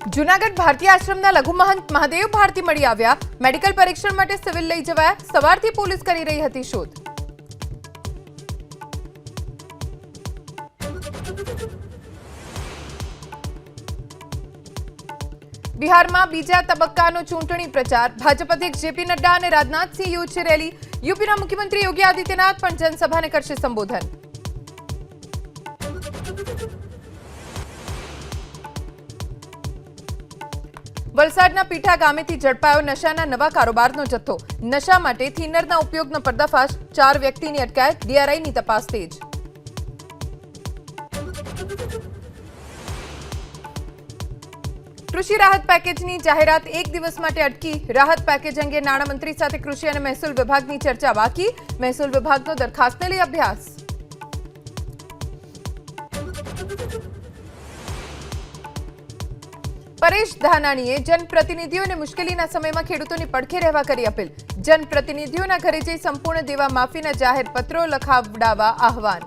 જૂનાગઢ ભારતીય આશ્રમના લઘુ મહંત મહાદેવ ભારતી મળી આવ્યા। મેડિકલ પરીક્ષણ માટે સિવિલ લઈ જવાયા। સવારથી પોલીસ કરી રહી હતી શોધ। બિહારમાં બીજા તબક્કાનો ચૂંટણી પ્રચાર। ભાજપ અધ્યક્ષ જેપી નડ્ડા અને રાજનાથ સિંહ યોજશે રેલી। યુપીના મુખ્યમંત્રી યોગી આદિત્યનાથ પણ જનસભાને કરશે સંબોધન। વલસાડના પીઠા ગામેથી ઝડપાયો નશાના નવા કારોબારનો જથ્થો। નશા માટે થિનરના ઉપયોગનો પર્દાફાશ। 4 વ્યક્તિની અટકાયત। ડીઆરઆઈની તપાસ તેજ। કૃષિ રાહત પેકેજની જાહેરાત 1 દિવસ માટે અટકી। રાહત પેકેજ અંગે નાણામંત્રી સાથે કૃષિ અને મહેસૂલ વિભાગની ચર્ચા બાકી। મહેસૂલ વિભાગનો દરખાસ્તને લઈ અભ્યાસ। પરેશ ધાનાણીએ જનપ્રતિનિધિઓને મુશ્કેલીના સમયમાં ખેડૂતોની પડખે રહેવા કરી અપીલ। જનપ્રતિનિધિઓના ઘરે જઈ સંપૂર્ણ દેવા માફીના જાહેર પત્રો લખાવડાવવા આહવાન।